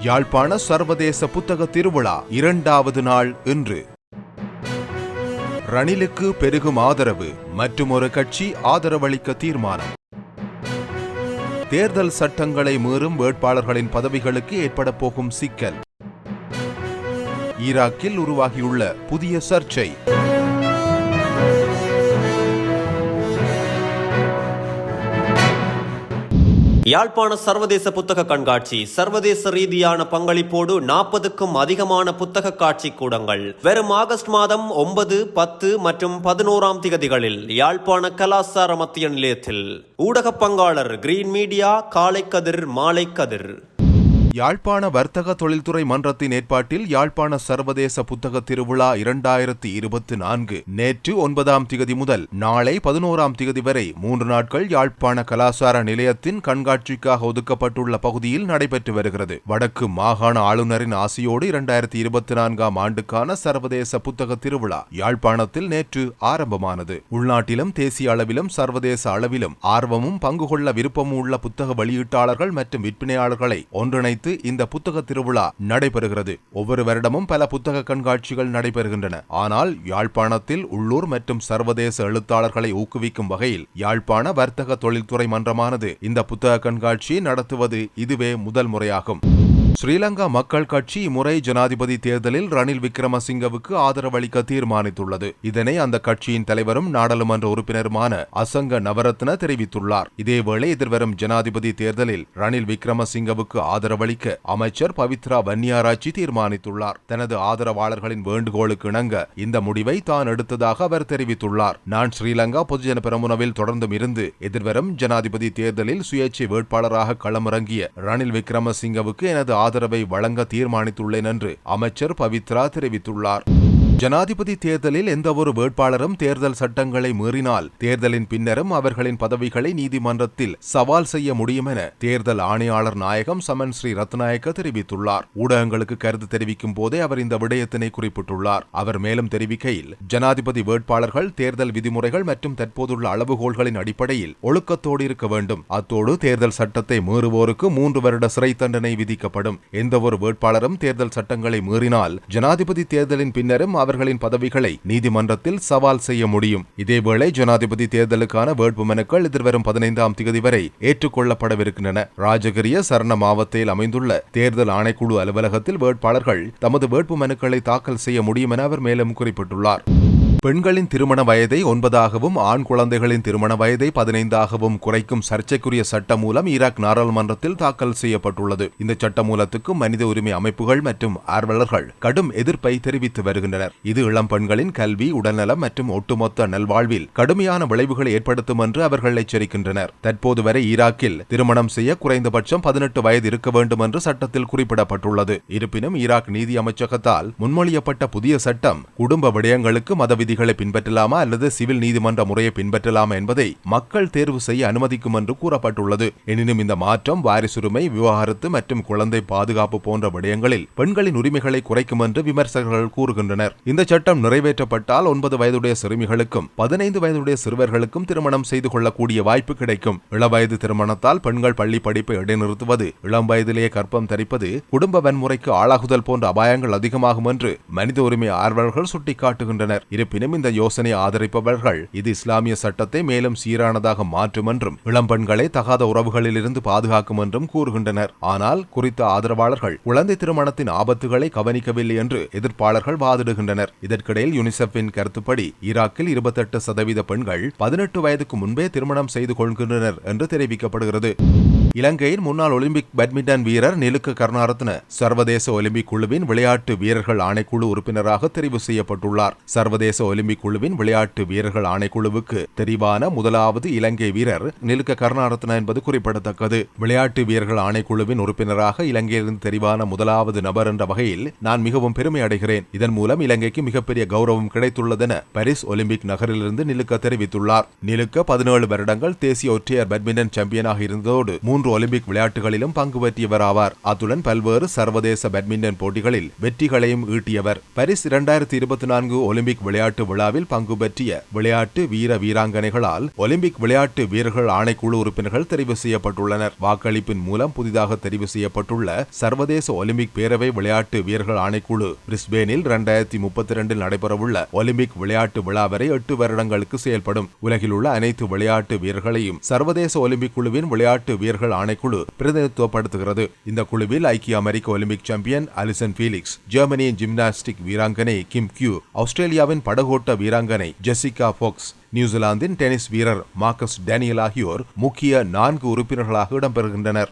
யாழ்ப்பாண சர்வதேச புத்தக திருவிழா 2வது நாள் இன்று. ரணிலுக்கு பெருகும் ஆதரவு, மற்றுமொரு கட்சி ஆதரவளிக்க தீர்மானம். தேர்தல் சட்டங்களை மீறும் வேட்பாளர்களின் பதவிகளுக்கு ஏற்பட போகும் சிக்கல். ஈராக்கில் உருவாகியுள்ள புதிய சர்ச்சை. யாழ்ப்பாண சர்வதேச புத்தக கண்காட்சி சர்வதேச ரீதியான பங்களிப்போடு 40க்கும் அதிகமான புத்தக காட்சி கூடங்கள் வரும் ஆகஸ்ட் மாதம் 9, 10 மற்றும் 11ஆம் திகதிகளில் யாழ்ப்பாண கலாசார மத்திய நிலையத்தில். ஊடக பங்காளர் கிரீன் மீடியா, காலைக்கதிர், மாலைக்கதிர். யாழ்ப்பாண வர்த்தக தொழில்துறை மன்றத்தின் ஏற்பாட்டில் யாழ்ப்பாண சர்வதேச புத்தக திருவிழா 2024 நேற்று 9ஆம் திகதி முதல் நாளை 11ஆம் திகதி வரை 3 நாட்கள் யாழ்ப்பாண கலாசார நிலையத்தின் கண்காட்சிக்காக ஒதுக்கப்பட்டுள்ள பகுதியில் நடைபெற்று வருகிறது. வடக்கு மாகாண ஆளுநரின் ஆசையோடு 2024ஆம் ஆண்டுக்கான சர்வதேச புத்தக திருவிழா யாழ்ப்பாணத்தில் நேற்று ஆரம்பமானது. உள்நாட்டிலும் தேசிய அளவிலும் சர்வதேச அளவிலும் ஆர்வமும் பங்கு கொள்ள விருப்பமும் உள்ள புத்தக வெளியீட்டாளர்கள் மற்றும் விற்பனையாளர்களை ஒன்றிணைத்து இந்த புத்தக திருவிழா நடைபெறுகிறது. ஒவ்வொரு வருடமும் பல புத்தக கண்காட்சிகள் நடைபெறுகின்றன. ஆனால் யாழ்ப்பாணத்தில் உள்ளூர் மற்றும் சர்வதேச எழுத்தாளர்களை ஊக்குவிக்கும் வகையில் யாழ்ப்பாண வர்த்தக தொழில்துறை மன்றமானது இந்த புத்தக கண்காட்சியை நடத்துவது இதுவே முதல் முறையாகும். ஸ்ரீலங்கா மக்கள் கட்சி இம்முறை ஜனாதிபதி தேர்தலில் ரணில் விக்ரமசிங்கவுக்கு ஆதரவளிக்க தீர்மானித்துள்ளது. இதனை அந்த கட்சியின் தலைவரும் நாடாளுமன்ற உறுப்பினருமான அசங்க நவரத்ன தெரிவித்துள்ளார். இதேவேளை எதிர்வரும் ஜனாதிபதி தேர்தலில் ரணில் விக்ரமசிங்கவுக்கு ஆதரவளிக்க அமைச்சர் பவித்ரா வன்னியாராச்சி தீர்மானித்துள்ளார். தனது ஆதரவாளர்களின் வேண்டுகோளுக்கு இணங்க இந்த முடிவை தான் எடுத்ததாக அவர் தெரிவித்துள்ளார். நான் ஸ்ரீலங்கா பொதுஜன பெரமுனவில் தொடர்ந்தும் இருந்து எதிர்வரும் ஜனாதிபதி தேர்தலில் சுயேட்சை வேட்பாளராக களமிறங்கிய ரணில் விக்ரமசிங்கவுக்கு எனது ஆதரவை வழங்க தீர்மானித்துள்ளேன் என்று அமைச்சர் பவித்ரா தெரிவித்துள்ளார். ஜனாதிபதி தேர்தலில் எந்தவொரு வேட்பாளரும் தேர்தல் சட்டங்களை மீறினால் தேர்தலின் பின்னரும் அவர்களின் பதவிகளை நீதிமன்றத்தில் சவால் செய்ய முடியும் என தேர்தல் ஆணையாளர் நாயகம் சமன் ஸ்ரீ ரத்நாயக்க தெரிவித்துள்ளார். ஊடகங்களுக்கு கருத்து தெரிவிக்கும் போதே அவர் இந்த விடயத்தினை குறிப்பிட்டுள்ளார். அவர் மேலும் தெரிவிக்கையில், ஜனாதிபதி வேட்பாளர்கள் தேர்தல் விதிமுறைகள் மற்றும் தற்போதுள்ள அளவுகோல்களின் அடிப்படையில் ஒழுக்கத்தோடு இருக்க வேண்டும். அத்தோடு தேர்தல் சட்டத்தை மீறுவோருக்கு 3 வருட சிறை தண்டனை விதிக்கப்படும். எந்தவொரு வேட்பாளரும் தேர்தல் சட்டங்களை மீறினால் ஜனாதிபதி தேர்தலின் பின்னரும் அவர்களின் பதவிகளை நீதிமன்றத்தில் சவால் செய்ய முடியும். இதேவேளை ஜனாதிபதி தேர்தலுக்கான வேட்புமனுக்கள் எதிர்வரும் 15ஆம் திகதி வரை ஏற்றுக்கொள்ளப்படவிருக்கின்றன. ராஜகிரிய சரண மாவட்டத்தில் அமைந்துள்ள தேர்தல் ஆணைக்குழு அலுவலகத்தில் வேட்பாளர்கள் தமது வேட்புமனுக்களை தாக்கல் செய்ய முடியும் என அவர் மேலும் குறிப்பிட்டுள்ளார். பெண்களின் திருமண வயதை 9ஆகவும் ஆண் குழந்தைகளின் திருமண வயதை 15ஆகவும் குறைக்கும் சர்ச்சைக்குரிய சட்ட மூலம் ஈராக் நாடாளுமன்றத்தில் தாக்கல் செய்யப்பட்டுள்ளது. இந்த சட்ட மூலத்துக்கு மனித உரிமை அமைப்புகள் மற்றும் ஆர்வலர்கள் கடும் எதிர்ப்பை தெரிவித்து வருகின்றனர். இது இளம் பெண்களின் கல்வி, உடல்நலம் மற்றும் ஒட்டுமொத்த நல்வாழ்வில் கடுமையான விளைவுகளை ஏற்படுத்தும் என்று அவர்கள் எச்சரிக்கின்றனர். தற்போது வரை ஈராக்கில் திருமணம் செய்ய குறைந்தபட்சம் 18 வயது இருக்க வேண்டும் என்று சட்டத்தில் குறிப்பிடப்பட்டுள்ளது. இருப்பினும் ஈராக் நீதி அமைச்சகத்தால் முன்மொழியப்பட்ட புதிய சட்டம் குடும்ப விடயங்களுக்கு மத விதிகளை பின்பற்றலாமா அல்லது சிவில் நீதிமன்ற முறையை பின்பற்றலாமா என்பதை மக்கள் தேர்வு செய்ய அனுமதிக்கும் என்று கூறப்பட்டுள்ளது. எனினும் இந்த மாற்றம் வாரிசுரிமை, விவாகரத்து மற்றும் குழந்தை பாதுகாப்பு போன்ற விடயங்களில் பெண்களின் உரிமைகளை குறைக்கும் என்று விமர்சகர்கள் கூறுகின்றனர். இந்த சட்டம் நிறைவேற்றப்பட்டால் 9 வயதுடைய சிறுமிகளுக்கும் 15 வயதுடைய சிறுவர்களுக்கும் திருமணம் செய்து கொள்ளக்கூடிய வாய்ப்பு கிடைக்கும். இளவயது திருமணத்தால் பெண்கள் பள்ளி படிப்பை இடைநிறுத்துவது, இளம் வயதிலேயே கர்ப்பம் தரிப்பது, குடும்ப வன்முறைக்கு ஆளாகுதல் போன்ற அபாயங்கள் அதிகமாகும் என்று மனித உரிமை ஆர்வலர்கள் சுட்டிக்காட்டுகின்றனர். இருப்பினும் இந்த யோசனை ஆதரிப்பவர்கள் இது இஸ்லாமிய சட்டத்தை மேலும் சீரானதாக மாற்றும் என்றும் இளம் பெண்களை தகாத உறவுகளில் இருந்து பாதுகாக்கும் என்றும் கூறுகின்றனர். ஆனால் குறித்த ஆதரவாளர்கள் குழந்தை திருமணத்தின் ஆபத்துகளை கவனிக்கவில்லை என்று எதிர்ப்பாளர்கள் வாதிடுகின்றனர். இதற்கிடையில் யுனிசெஃபின் கருத்துப்படி ஈராக்கில் 28% பெண்கள் 18 வயதுக்கு முன்பே திருமணம் செய்து கொள்கின்றனர் என்று தெரிவிக்கப்படுகிறது. இலங்கையின் முன்னாள் ஒலிம்பிக் பேட்மிண்டன் வீரர் நிலுக்க கருணாரத்ன சர்வதேச ஒலிம்பிக் குழுவின் விளையாட்டு வீரர்கள் ஆணைக்குழு உறுப்பினராக தெரிவு செய்யப்பட்டுள்ளார். சர்வதேச ஒலிம்பிக் குழுவின் விளையாட்டு வீரர்கள் ஆணைக்குழுவுக்கு தெரிவான முதலாவது இலங்கை வீரர் நிலுக்க கருணாரத்ன என்பது குறிப்பிடத்தக்கது. விளையாட்டு வீரர்கள் ஆணைக்குழுவின் உறுப்பினராக இலங்கையிலிருந்து தெரிவான முதலாவது நபர் என்ற வகையில் நான் மிகவும் பெருமை அடைகிறேன். இதன் மூலம் இலங்கைக்கு மிகப்பெரிய கௌரவம் கிடைத்துள்ளதென பாரிஸ் ஒலிம்பிக் நகரிலிருந்து நிலுக்க தெரிவித்துள்ளார். நிலுக்க 17 வருடங்கள் தேசிய ஒற்றையர் பேட்மிண்டன் சாம்பியனாக இருந்ததோடு 3 3 ஒலிம்பிக் விளையாட்டுகளிலும் பங்கு பெற்றியவர் ஆவார். அத்துடன் பல்வேறு சர்வதேச பேட்மிண்டன் போட்டிகளில் வெற்றிகளையும் ஈட்டியவர். பாரிஸ் 2024 ஒலிம்பிக் விளையாட்டு விழாவில் பங்கு பெற்றிய விளையாட்டு வீர வீராங்கனைகளால் ஒலிம்பிக் விளையாட்டு வீரர்கள் ஆணைக்குழு உறுப்பினர்கள் தெரிவு செய்யப்பட்டுள்ளனர். வாக்களிப்பின் மூலம் புதிதாக தெரிவு செய்யப்பட்டுள்ள சர்வதேச ஒலிம்பிக் பேரவை விளையாட்டு வீரர்கள் ஆணைக்குழு பிரிஸ்பேனில் 2032 நடைபெறவுள்ள ஒலிம்பிக் விளையாட்டு விழா வரை 8 வருடங்களுக்கு செயல்படும். உலகில் உள்ள அனைத்து விளையாட்டு வீரர்களையும் சர்வதேச ஒலிம்பிக் குழுவின் விளையாட்டு வீரர்கள் ஆணைக்குழு பிரதிநிதித்துவப்படுத்துகிறது. இந்த குழுவில் ஐக்கிய அமெரிக்க ஒலிம்பிக் சாம்பியன் அலிசன் பீலிக்ஸ், ஜெர்மனியின் ஜிம்னாஸ்டிக் வீராங்கனை கிம் கியூ, ஆஸ்திரேலியாவின் படகோட்ட வீராங்கனை ஜெசிகா ஃபோக்ஸ், நியூசிலாந்தின் டென்னிஸ் வீரர் மார்க்கஸ் டேனியல் ஆகியோர் முக்கிய 4 உறுப்பினர்களாக இடம்பெறுகின்றனர்.